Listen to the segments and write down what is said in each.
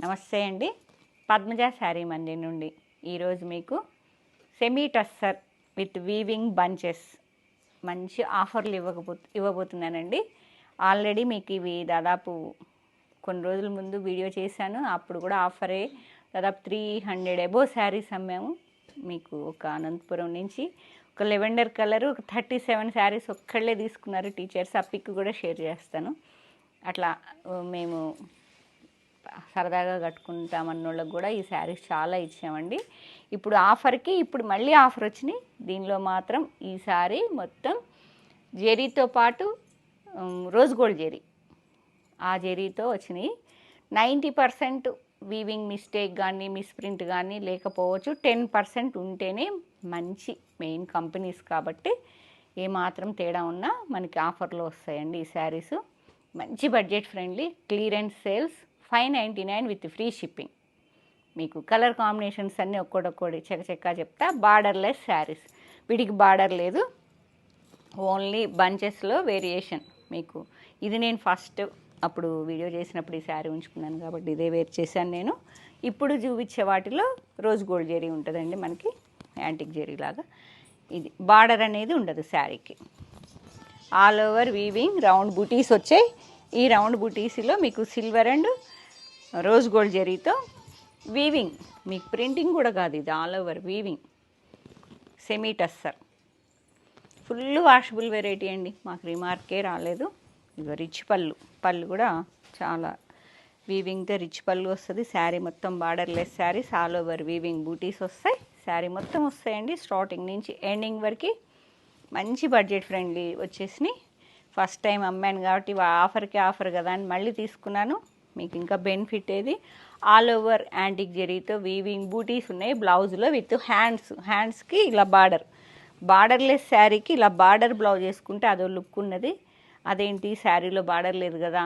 నమస్తే అండి. పద్మజ శారీ మండి నుండి ఈరోజు మీకు semi tussar with weaving bunches మంచి ఆఫర్లు ఇవ్వబోతున్నానండి. ఆల్రెడీ మీకు ఇవి దాదాపు కొన్ని రోజుల ముందు వీడియో చేశాను. అప్పుడు కూడా ఆఫరే దాదాపు 300 అబోవ్ శారీస్ అమ్మాము. మీకు ఒక అనంతపురం నుంచి ఒక లెవెండర్ కలర్ ఒక 37 శారీస్ ఒక్కళ్ళే తీసుకున్నారు టీచర్స్. ఆ పిక్ కూడా షేర్ చేస్తాను. అట్లా మేము సరదాగా కట్టుకుంటామన్నోళ్ళకి కూడా ఈ శారీస్ చాలా ఇచ్చామండి. ఇప్పుడు ఆఫర్కి మళ్ళీ ఆఫర్ వచ్చినాయి. దీనిలో మాత్రం ఈ శారీ మొత్తం జెరీతో పాటు రోజ్ గోల్డ్ జెరీ, ఆ జెరీతో వచ్చినాయి. 90% వీవింగ్ మిస్టేక్ కానీ మిస్ప్రింట్ కానీ లేకపోవచ్చు. 10% ఉంటేనే మంచి మెయిన్ కంపెనీస్ కాబట్టి ఏమాత్రం తేడా ఉన్నా మనకి ఆఫర్లో వస్తాయండి ఈ శారీస్. మంచి budget friendly clearance sales 599 with free shipping. మీకు కలర్ కాంబినేషన్స్ అన్నీ ఒక్కొక్కటి చెక్క చెప్తా. బార్డర్లెస్ శారీస్, వీటికి బార్డర్ లేదు, ఓన్లీ బంచెస్లో వేరియేషన్. మీకు ఇది నేను ఫస్ట్ అప్పుడు వీడియో చేసినప్పుడు ఈ శారీ ఉంచుకున్నాను కాబట్టి ఇదే వేర్ చేశాను నేను. ఇప్పుడు చూపించే వాటిలో రోజ్ గోల్డ్ జెరీ ఉంటుందండి, మనకి యాంటిక్ జెరీ లాగా. ఇది బార్డర్ అనేది ఉండదు శారీకి. All over weaving round booties వచ్చాయి. ఈ రౌండ్ బూటీస్లో మీకు సిల్వర్ అండ్ రోజ్ గోల్డ్ జెరీతో వీవింగ్, మీకు ప్రింటింగ్ కూడా కాదు, ఇది all over weaving semi tussar. Full washable variety అండి, మాకు రిమార్కే రాలేదు. ఇక రిచ్ పళ్ళు కూడా చాలా వీవింగ్తో రిచ్ పళ్ళు వస్తుంది. శారీ మొత్తం borderless saris, all over weaving booties వస్తాయి. శారీ మొత్తం వస్తాయండి స్టార్టింగ్ నుంచి ఎండింగ్ వరకు. మంచి బడ్జెట్ ఫ్రెండ్లీ వచ్చేసినాయి. ఫస్ట్ టైం అమ్మాను కాబట్టి ఆఫర్ కదా అని మళ్ళీ తీసుకున్నాను. మీకు ఇంకా బెనిఫిట్ ఏది, all over antique జెరీతో weaving booties ఉన్నాయి బ్లౌజ్లో విత్ హ్యాండ్స్కి ఇలా బార్డర్లెస్ శారీకి ఇలా బార్డర్ బ్లౌజ్ వేసుకుంటే అదో లుక్ ఉన్నది. అదేంటి శారీలో బార్డర్ లేదు కదా,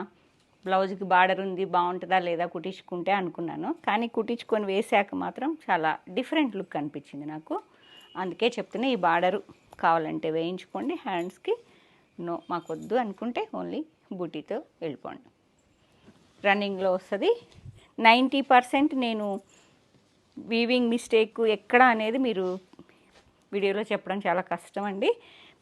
బ్లౌజ్కి బార్డర్ ఉంది, బాగుంటుందా లేదా కుట్టించుకుంటే అనుకున్నాను. కానీ కుట్టించుకొని వేసాక మాత్రం చాలా డిఫరెంట్ లుక్ అనిపించింది నాకు. అందుకే చెప్తున్నా, ఈ బార్డరు కావాలంటే వేయించుకోండి హ్యాండ్స్కి. నో మాకొద్దు అనుకుంటే ఓన్లీ బూటీతో వెళ్ళిపోండి. రన్నింగ్లో వస్తుంది. 90% నేను వీవింగ్ మిస్టేక్ ఎక్కడ అనేది మీరు వీడియోలో చెప్పడం చాలా కష్టం అండి.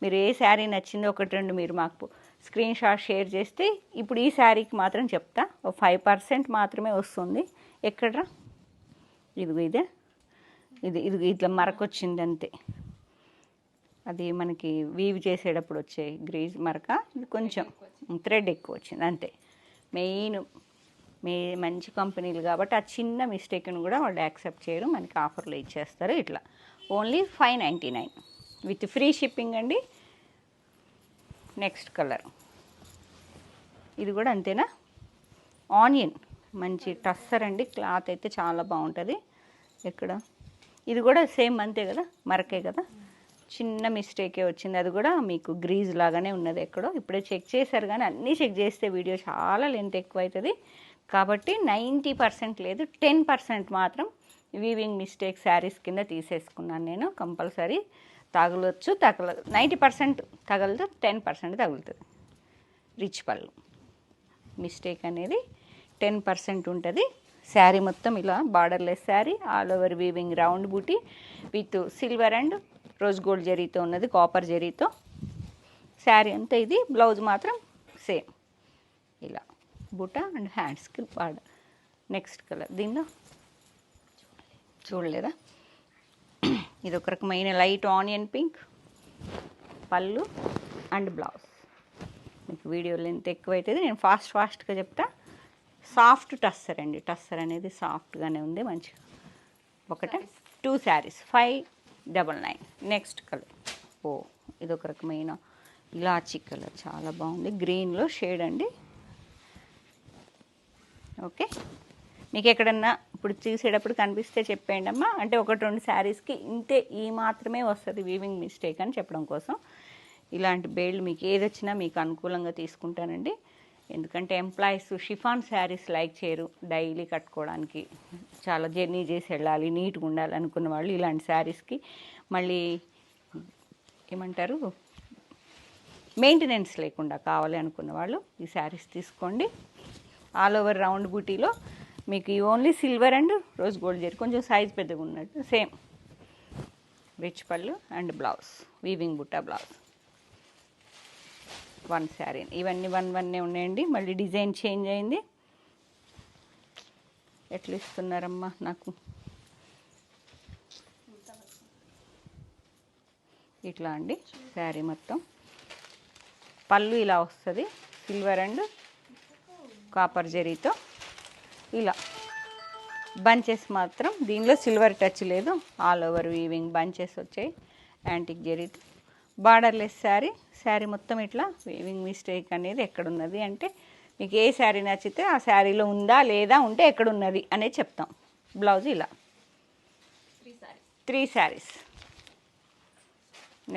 మీరు ఏ శారీ నచ్చిందో 1-2 మీరు మాకు స్క్రీన్ షాట్ షేర్ చేస్తే ఇప్పుడు ఈ శారీకి మాత్రం చెప్తా. 5% మాత్రమే వస్తుంది. ఎక్కడ్రా ఇది ఇట్లా మరకొచ్చింది అంతే. అది మనకి వీవ్ చేసేటప్పుడు వచ్చే గ్రీజ్ మరక, ఇది కొంచెం థ్రెడ్ ఎక్కువ వచ్చింది అంతే. మెయిన్ మంచి కంపెనీలు కాబట్టి ఆ చిన్న మిస్టేక్ను కూడా వాళ్ళు యాక్సెప్ట్ చేయరు, మనకి ఆఫర్లో ఇచ్చేస్తారు. ఇట్లా ఓన్లీ 599 విత్ ఫ్రీ షిప్పింగ్ అండి. నెక్స్ట్ కలర్ ఇది కూడా అంతేనా, ఆనియన్ మంచి టస్సర్ అండి. క్లాత్ అయితే చాలా బాగుంటుంది. ఎక్కడ ఇది కూడా సేమ్ అంతే కదా, మరకే కదా, చిన్న మిస్టేకే వచ్చింది. అది కూడా మీకు గ్రీజ్ లాగానే ఉన్నది ఎక్కడో. ఇప్పుడే చెక్ చేశారు కానీ అన్నీ చెక్ చేస్తే వీడియో చాలా లెంత్ ఎక్కువ అవుతుంది కాబట్టి 90% లేదు, 10% మాత్రం వీవింగ్ మిస్టేక్ శారీస్ కింద తీసేసుకున్నాను నేను. కంపల్సరీ తగలొచ్చు, తగలదు. 90% తగలదు, 10% తగులుతుంది. రిచ్ పళ్ళు మిస్టేక్ అనేది 10% ఉంటుంది. శారీ మొత్తం ఇలా borderless sari, all over weaving round booty with silver and rose gold జెరీతో ఉన్నది, కాపర్ జెరీతో శారీ అంతా. ఇది బ్లౌజ్ మాత్రం సేమ్ ఇలా బూటా అండ్ హ్యాండ్స్కి బార్డర్. నెక్స్ట్ కలర్ దీనిలో చూడలేదా, ఇది ఒక రకమైన లైట్ ఆనియన్ పింక్ పళ్ళు అండ్ బ్లౌజ్. మీకు వీడియో లెంత్ ఎక్కువ అవుతుంది, నేను ఫాస్ట్గా చెప్తా. సాఫ్ట్ టస్సర్ అండి, టస్సర్ అనేది సాఫ్ట్గానే ఉంది మంచిగా. 2 శారీస్ 599. నెక్స్ట్ కలర్ ఇది ఒక రకమైన ఇలాచీ కలర్, చాలా బాగుంది, గ్రీన్లో షేడ్ అండి. ఓకే, మీకు ఎక్కడన్నా ఇప్పుడు చూసేటప్పుడు కనిపిస్తే చెప్పేయండి అమ్మా. అంటే 1-2 శారీస్కి ఇంతే, ఈ మాత్రమే వస్తుంది వీవింగ్ మిస్టేక్ అని చెప్పడం కోసం. ఇలాంటి బేల్డ్ మీకు ఏది వచ్చినా మీకు అనుకూలంగా తీసుకుంటానండి. ఎందుకంటే ఎంప్లాయీస్ షిఫాన్ శారీస్ లైక్ చేయరు, డైలీ కట్టుకోవడానికి చాలా జర్నీ చేసి వెళ్ళాలి, నీట్గా ఉండాలి అనుకున్న వాళ్ళు ఇలాంటి శారీస్కి మళ్ళీ ఏమంటారు మెయింటెనెన్స్ లేకుండా కావాలి అనుకున్న వాళ్ళు ఈ శారీస్ తీసుకోండి. ఆల్ ఓవర్ రౌండ్ బూటీలో మీకు ఈ only silver and rose gold zari, కొంచెం సైజ్ పెద్దగా ఉన్నట్టు. సేమ్ రిచ్ పళ్ళు అండ్ బ్లౌజ్, వీవింగ్ బుట్టా బ్లౌజ్. 1 శారీ. ఇవన్నీ 1 ఉన్నాయండి. మళ్ళీ డిజైన్ చేంజ్ అయింది. ఎట్లా ఇస్తున్నారమ్మా నాకు? ఇట్లా అండి శారీ మొత్తం. పళ్ళు ఇలా వస్తుంది, సిల్వర్ అండ్ కాపర్ జరీతో. ఇలా బంచెస్ మాత్రం దీనిలో సిల్వర్ టచ్ లేదు, ఆల్ ఓవర్ వీవింగ్ బంచెస్ వచ్చాయి యాంటిక్ జరీతో. బార్డర్లెస్ శారీ. శారీ మొత్తం ఇట్లా వీవింగ్ మిస్టేక్ అనేది ఎక్కడున్నది అంటే, మీకు ఏ శారీ నచ్చితే ఆ శారీలో ఉందా లేదా, ఉంటే ఎక్కడున్నది అనేది చెప్తాం. బ్లౌజ్ ఇలా 3 శారీస్.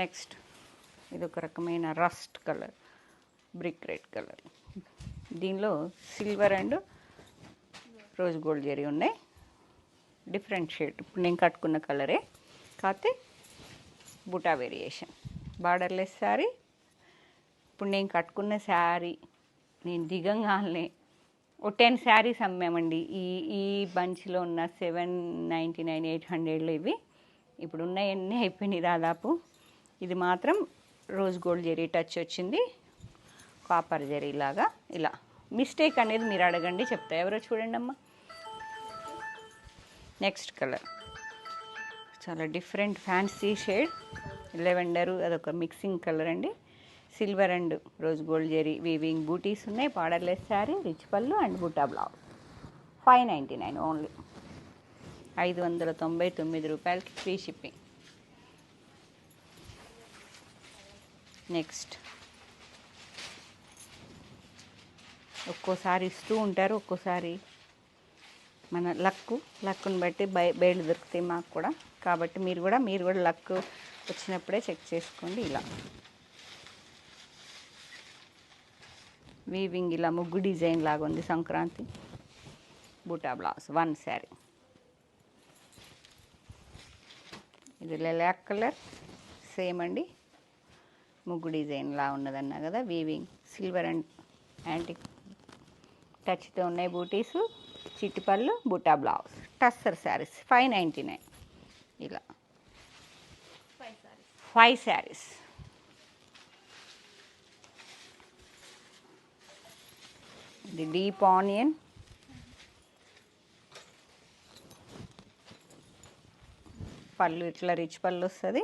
నెక్స్ట్ ఇది ఒక రకమైన rust colour, brick red colour. దీనిలో silver and rose gold zari ఉన్నాయి. Different shade. ఇప్పుడు నేను కట్టుకున్న కలరే, కాకపోతే బుటా వేరియేషన్. బార్డర్లెస్ శారీ. ఇప్పుడు నేను కట్టుకున్న శారీ నేను దిగంగానే ఓ 10 శారీస్ అమ్మామండి. ఈ బంచ్లో ఉన్న 799, 800లో ఇవి. ఇప్పుడు ఉన్నాయన్నీ అయిపోయినాయి దాదాపు. ఇది మాత్రం రోజ్ గోల్డ్ జరీ టచ్ వచ్చింది, కాపర్ జరీ లాగా. ఇలా మిస్టేక్ అనేది మీరు అడగండి, చెప్తా. ఎవరో చూడండి అమ్మా. నెక్స్ట్ కలర్ చాలా డిఫరెంట్ ఫ్యాన్సీ షేడ్, లెవెండరు. అదొక మిక్సింగ్ కలర్ అండి. Silver and rose gold zari weaving booties ఉన్నాయి. బార్డర్లెస్ శారీ, రిచ్ పళ్ళు అండ్ బుట్టా బ్లౌజ్. 599 ఓన్లీ. 599 రూపాయలకి ఫ్రీ షిప్పింగ్. నెక్స్ట్ ఒక్కోసారి ఇస్తూ ఉంటారు, ఒక్కోసారి మన లక్కుని బట్టి బయలు దొరుకుతాయి మాకు కూడా. కాబట్టి మీరు కూడా లక్ వచ్చినప్పుడే చెక్ చేసుకోండి. ఇలా వీవింగ్ ఇలా ముగ్గు డిజైన్ లాగా ఉంది. సంక్రాంతి బూటా బ్లౌజ్. 1 శారీ. ఇది లెలాక్ కలర్, సేమ్ అండి. ముగ్గు డిజైన్ లా ఉన్నదన్నా కదా. వీవింగ్ సిల్వర్ అండ్ యాంటిక్ టచ్తో ఉన్నాయి బూటీస్. చిట్టిపళ్ళు, బుటా బ్లౌజ్. టస్సర్ శారీస్. 599. ఇలా 5 శారీస్. ఇది డీప్ ఆనియన్, పళ్ళు ఇట్లా రిచ్ పళ్ళు వస్తుంది.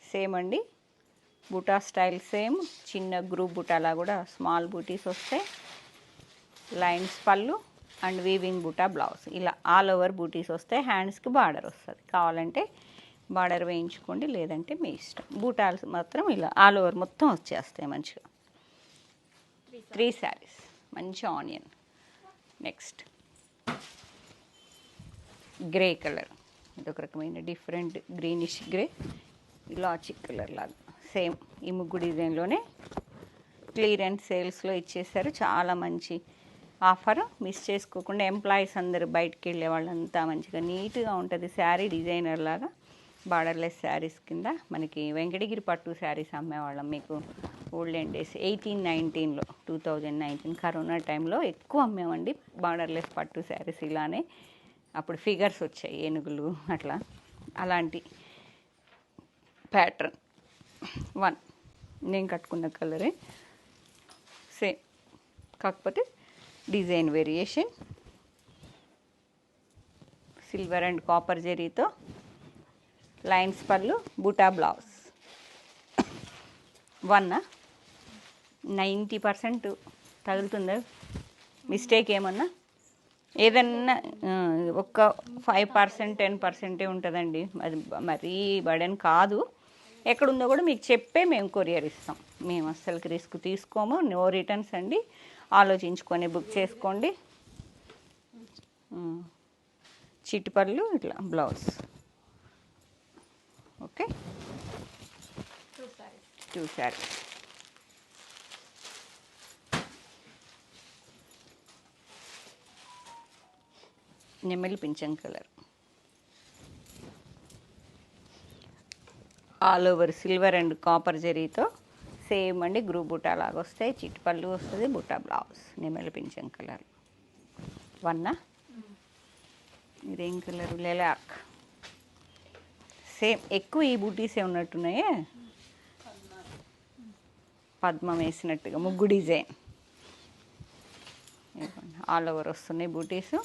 సేమ్ అండి, బుటా స్టైల్ సేమ్. చిన్న గ్రూప్ బుటాలా కూడా స్మాల్ బూటీస్ వస్తాయి. లైన్స్ పళ్ళు అండ్ వీవింగ్ బుటా బ్లౌజ్. ఇలా ఆల్ ఓవర్ బూటీస్ వస్తాయి. హ్యాండ్స్కి బార్డర్ వస్తుంది. కావాలంటే బార్డర్ వేయించుకోండి, లేదంటే మీ ఇష్టం. బూటాల్స్ మాత్రం ఇలా ఆల్ ఓవర్ మొత్తం వచ్చేస్తాయి మంచిగా. 3 శారీస్. మంచి ఆనియన్. Next grey colour. ఇది ఒక రకమైన డిఫరెంట్ గ్రీనిష్ గ్రే, లాచిక్ కలర్ లాగా. సేమ్ ఈ ముగ్గు డిజైన్లోనే క్లియరెన్స్ సేల్స్లో ఇచ్చేసారు. చాలా మంచి ఆఫర్. మిస్ చేసుకోకుండా. ఎంప్లాయీస్ అందరూ బయటికి వెళ్ళే వాళ్ళంతా మంచిగా నీట్గా ఉంటుంది శారీ. డిజైనర్ లాగా బార్డర్లెస్ శారీస్ కింద మనకి వెంకటగిరి పట్టు శారీస్ అమ్మేవాళ్ళం మీకు ఓల్డెన్ డేస్. 1819లో 2019 కరోనా టైంలో ఎక్కువ అమ్మేమండి బార్డర్లెస్ పట్టు శారీస్. ఇలానే అప్పుడు ఫిగర్స్ వచ్చాయి, ఏనుగులు అట్లా. అలాంటి ప్యాటర్న్. 1 నేను కట్టుకున్న కలరే సేమ్, కాకపోతే design variation. Silver and copper జరీతో లైన్స్ పళ్ళు, బుటా బ్లౌజ్. 1 90% తగులుతుందా? మిస్టేక్ ఏమన్నా? ఏదన్నా ఒక 5% 10% ఉంటుందండి. అది మరీ బర్డెన్ కాదు. ఎక్కడుందో కూడా మీకు చెప్పే మేము కొరియర్ ఇస్తాం. మేము అస్సలకి రిస్క్ తీసుకోము. నో రిటర్న్స్ అండి. ఆలోచించుకొని బుక్ చేసుకోండి. చిట్టిపళ్ళు ఇట్లా బ్లౌజ్. ఓకే, 2 శారీస్. నెమలి పింఛం colour. All over silver and copper జరీతో సేమ్ అండి. గ్రూప్ బుటా లాగా వస్తాయి. చిట్టిపళ్ళు వస్తుంది, బుటా బ్లౌజ్. నెమలి పింఛం కలర్. 1 ఇదేం కలర్? లెలాక్. సేమ్ ఎక్కువ ఈ బూటీసే ఉన్నట్టున్నాయే, పద్మం వేసినట్టుగా ముగ్గు డిజైన్. ఆల్ ఓవర్ వస్తున్నాయి బూటీస్.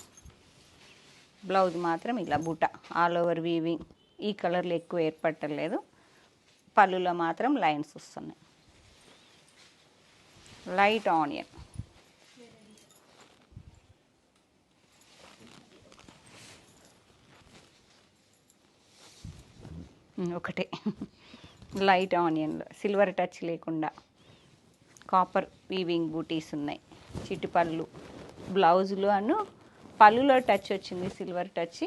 బ్లౌజ్ మాత్రం ఇలా బూట ఆల్ ఓవర్ వీవింగ్. ఈ కలర్లో ఎక్కువ ఏర్పట్టలేదు, పళ్ళులో మాత్రం లైన్స్ వస్తున్నాయి. Light onion. ఒకటే లైట్ ఆనియన్లో సిల్వర్ టచ్ లేకుండా కాపర్ వీవింగ్ బూటీస్ ఉన్నాయి. చిట్టి పళ్ళు, బ్లౌజులో పళ్ళులో టచ్ వచ్చింది సిల్వర్ టచ్,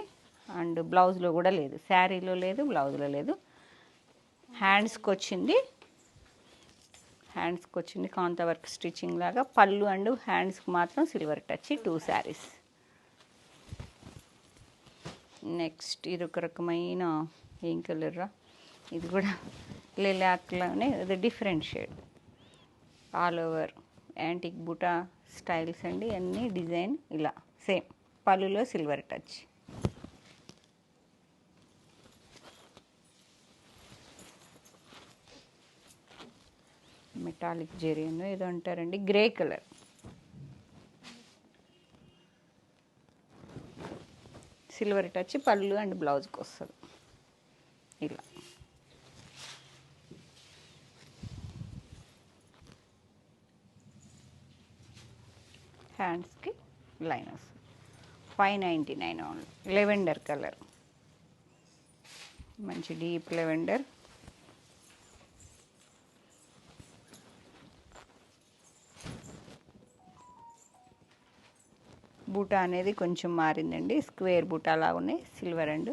అండ్ బ్లౌజ్లో కూడా లేదు, శారీలో లేదు, బ్లౌజ్లో లేదు. హ్యాండ్స్కి వచ్చింది కాంతా వర్క్ స్టిచ్చింగ్ లాగా. పళ్ళు అండ్ హ్యాండ్స్కి మాత్రం సిల్వర్ టచ్. 2 శారీస్. నెక్స్ట్ ఇది ఒక రకమైన ఏం కలర్రా, ఇది కూడా లిలాక్లోనే, ఇది different shade. All over antique బూటా స్టైల్స్ అండి, అన్నీ డిజైన్ ఇలా సేమ్. పళ్ళులో సిల్వర్ టచ్. మెటాలిక్ జెరీన్ ఏదో అంటారండి, గ్రే కలర్. సిల్వర్ టచ్ పళ్ళు అండ్ బ్లౌజ్కి వస్తుంది ఇలా. హ్యాండ్స్కి లైన్ వస్తుంది. 599 ఓన్లీ. లెవెండర్ కలర్, మంచి డీప్ లెవెండర్. బూటా అనేది కొంచెం మారిందండి, స్క్వేర్ బూటా లాగా ఉన్నాయి. సిల్వర్ అండ్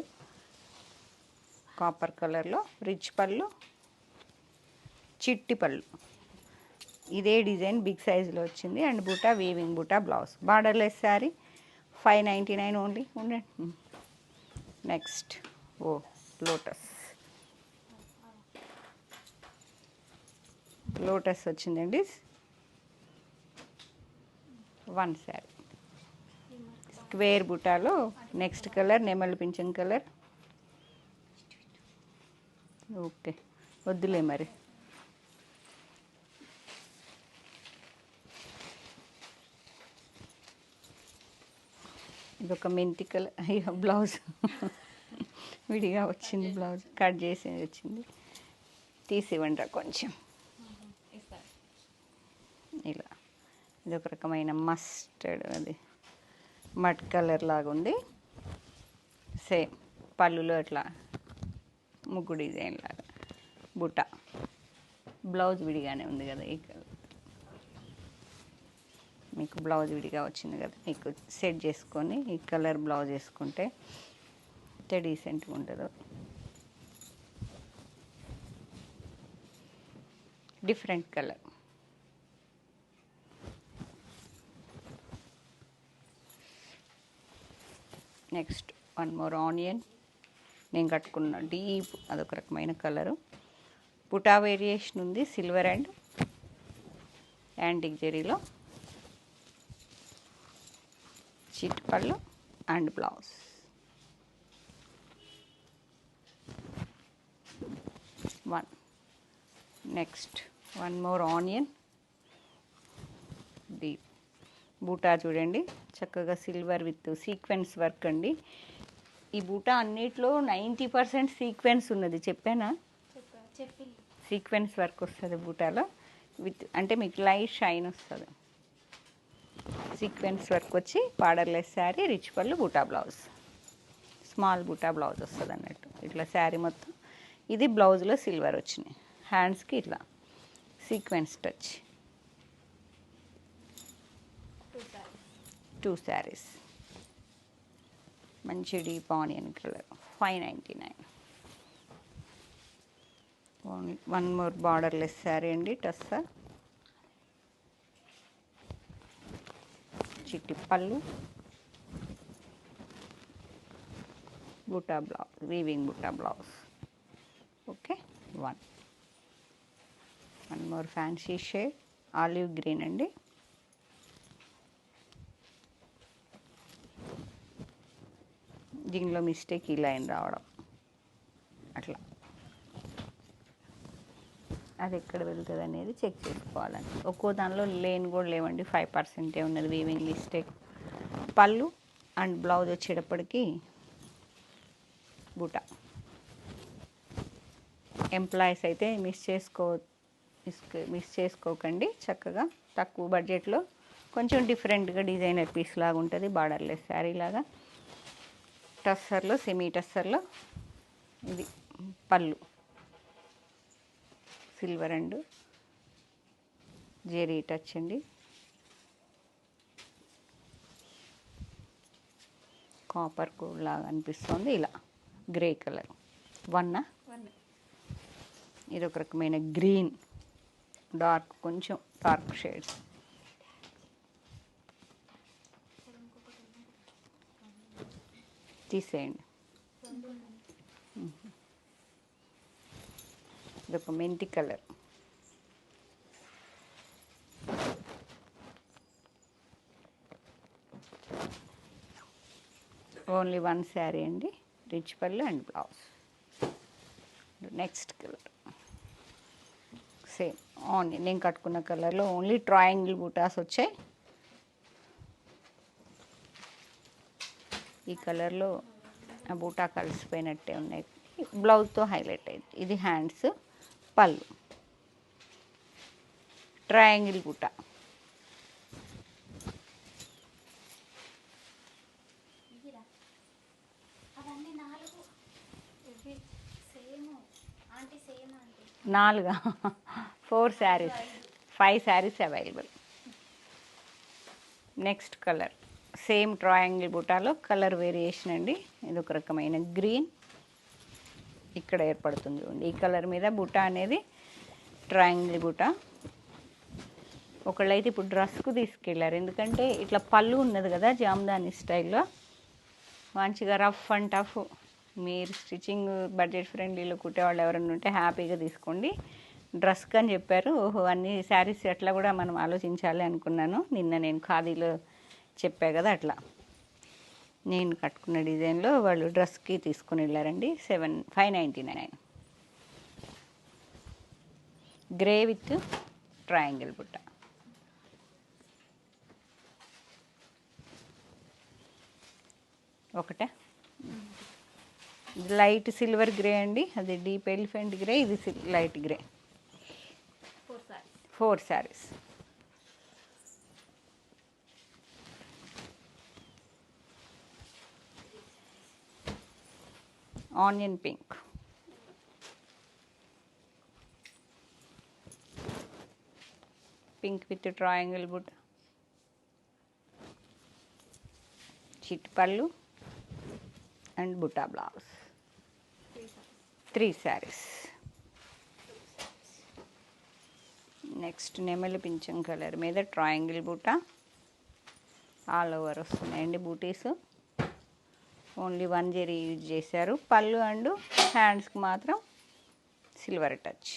కాపర్ కలర్లో రిచ్ పళ్ళు, చిట్టి పళ్ళు. ఇదే డిజైన్ బిగ్ సైజులో వచ్చింది. అండ్ బూటా వీవింగ్ బూటా బ్లౌజ్. బార్డర్లెస్ శారీ. 599 ఓన్లీ. ఉండండి. నెక్స్ట్ లోటస్ వచ్చిందండి. 1 శారీ. స్క్వేర్ బుటాలో నెక్స్ట్ కలర్ నెమలి పింఛన్ కలర్. ఓకే వద్దులే మరి. ఇదొక మెంతి కలర్. అయ్యో బ్లౌజ్ విడిగా వచ్చింది, బ్లౌజ్ కట్ చేసి వచ్చింది. తీసివ్వండి కొంచెం. ఇలా ఇదొక రకమైన మస్టర్డ్, అది మడ్ కలర్ లాగా ఉంది. సేమ్ పళ్ళులో అట్లా ముగ్గు డిజైన్ లాగా బుట్ట. బ్లౌజ్ విడిగానే ఉంది కదా, ఈ కలర్ మీకు బ్లౌజ్ విడిగా వచ్చింది కదా, మీకు సెట్ చేసుకొని ఈ కలర్ బ్లౌజ్ వేసుకుంటే ఎంత డీసెంట్గా ఉంటుందో. Different colour. Next 1 more onion. నేను కట్టుకున్న డీప్ అదొక రకమైన కలరు. పుటా వేరియేషన్ ఉంది, సిల్వర్ అండ్ యాంటిక్ జెరీలో. చిట్ పళ్ళు and blouse. Next 1 more onion deep. బూటా చూడండి చక్కగా సిల్వర్ విత్ సీక్వెన్స్ వర్క్ అండి. ఈ బూటా అన్నిట్లో 90% సీక్వెన్స్ ఉన్నది, చెప్పానా? సీక్వెన్స్ వర్క్ వస్తుంది బూటాలో, విత్ అంటే మీకు లైట్ షైన్ వస్తుంది. సీక్వెన్స్ వర్క్ వచ్చి బార్డర్లెస్ శారీ, రిచ్ పళ్ళు, బూటా బ్లౌజ్. స్మాల్ బూటా బ్లౌజ్ వస్తుంది అన్నట్టు. ఇట్లా శారీ మొత్తం. ఇది బ్లౌజ్లో సిల్వర్ వచ్చినాయి. హ్యాండ్స్కి ఇట్లా సీక్వెన్స్ టచ్. 2 శారీస్. మంచి deep onion colour. 599. 1 more borderless sari అండి, టస్సా. చిట్టి పళ్ళు, బూటా బ్లౌజ్, వీవింగ్ బూటా blouse. Okay. 1 more fancy shade olive green అండి. దీనిలో మిస్టేక్ ఈ లైన్ రావడం అట్లా, అది ఎక్కడ వెళ్తుంది అనేది చెక్ చేసుకోవాలండి. ఒక్కో దానిలో లేని కూడా లేవండి, 5% ఉన్నది వీవింగ్ మిస్టేక్. పళ్ళు అండ్ బ్లౌజ్ వచ్చేటప్పటికి బూటా. ఎంప్లాయీస్ అయితే మిస్ చేసుకోకండి. చక్కగా తక్కువ బడ్జెట్లో కొంచెం డిఫరెంట్గా డిజైనర్ పీస్ లాగా ఉంటుంది, బార్డర్లెస్ శారీ లాగా. టస్సర్లో, సెమీ టస్సర్లో ఇది పళ్ళు, సిల్వర్ అండ్ జెరీ టచ్ అండి. కాపర్ కోడ్ లాగా అనిపిస్తుంది. ఇలా గ్రే కలర్ వన్. ఇది ఒక రకమైన గ్రీన్, డార్క్, కొంచెం డార్క్ షేడ్స్. తీసేయండి. ఇదొక మెంతి కలర్. ఓన్లీ వన్ శారీ అండి, రిచ్ పళ్ళు and blouse. Next colour same only నేను కట్టుకున్న కలర్లో ఓన్లీ ట్రయాంగిల్ బూటాస్ వచ్చాయి. ఈ కలర్లో ఆ బూటా కలిసిపోయినట్టే ఉన్నాయి, బ్లౌజ్తో హైలైట్ అయింది. ఇది హ్యాండ్స్, పళ్ళు, ట్రయాంగిల్ బూటా. నాలుగా 4 saris, 5 saris available. Next colour same triangle బూటాలో కలర్ వేరియేషన్ అండి. ఇది ఒక రకమైన గ్రీన్ ఇక్కడ ఏర్పడుతుంది. ఈ కలర్ మీద బూటా అనేది ట్రయాంగిల్ బూటా. ఒకళ్ళైతే ఇప్పుడు డ్రెస్కు తీసుకెళ్ళారు, ఎందుకంటే ఇట్లా పళ్ళు ఉన్నది కదా జామ్దాని స్టైల్లో, మంచిగా రఫ్ అండ్ టఫ్. మీరు స్టిచ్చింగ్ బడ్జెట్ ఫ్రెండ్లీలో కుట్టేవాళ్ళు ఎవరైనా ఉంటే హ్యాపీగా తీసుకోండి. డ్రెస్కి అని చెప్పారు. ఓహో, అన్ని శారీస్ అట్లా కూడా మనం ఆలోచించాలి అనుకున్నాను. నిన్న నేను ఖాదీలో చెప్పా కదా, అట్లా నేను కట్టుకున్న డిజైన్లో వాళ్ళు డ్రెస్కి తీసుకుని వెళ్ళారండి. 599. గ్రే విత్ ట్రయాంగిల్ బుట్ట. ఒకటే లైట్ సిల్వర్ గ్రే అండి, అది డీప్ ఎలిఫెంట్ గ్రే, ఇది light grey. 4 saris. Onion pink, pink with triangle బుట్ట, చిట్ పళ్ళు అండ్ బుట్టా బ్లౌజ్. 3 శారీస్. నెక్స్ట్ నెమలి పింఛం కలర్ మీద ట్రయాంగిల్ బూటా, ఆల్ ఓవర్ వస్తున్నాయండి బూటీస్. ఓన్లీ 1 జరీ యూజ్ చేశారు. పళ్ళు అండ్ హ్యాండ్స్కి మాత్రం సిల్వర్ టచ్.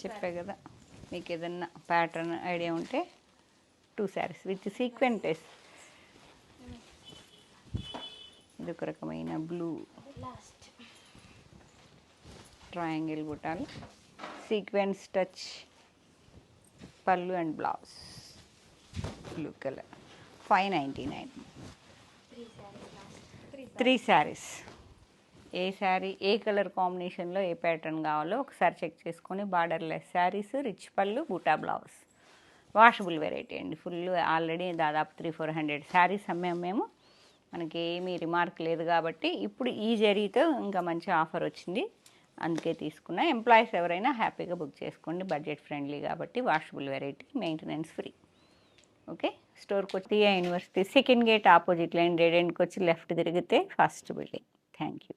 చెప్పే కదా, మీకు ఏదన్నా ప్యాటర్న్ ఐడియా ఉంటే 2 శారీస్ విత్ సీక్వెంటెస్. ఇది ఒక రకమైన బ్లూ ట్రయాంగిల్ బుటాలు, సీక్వెన్స్ టచ్, పళ్ళు and blouse, blue colour. 599. 3 saris. A sari A colour కాంబినేషన్లో ఏ ప్యాటర్న్ కావాలో ఒకసారి చెక్ చేసుకొని, బార్డర్లెస్ శారీస్, రిచ్ పళ్ళు, బూటా బ్లౌజ్. వాషబుల్ వెరైటీ అండి. ఫుల్ ఆల్రెడీ దాదాపు 300-400 శారీస్ అమ్మాము మేము. మనకి ఏమీ రిమార్క్ లేదు కాబట్టి ఇప్పుడు ఈ జరీతో ఇంకా మంచి ఆఫర్ వచ్చింది, అందుకే తీసుకున్నా. ఎంప్లాయీస్ ఎవరైనా హ్యాపీగా బుక్ చేసుకోండి, బడ్జెట్ ఫ్రెండ్లీ కాబట్టి. Washable variety, maintenance free. Okay, స్టోర్కి వచ్చి university second gate opposite line dead ఎండ్కి వచ్చి లెఫ్ట్ తిరిగితే ఫస్ట్ బిల్డింగ్. Thank you.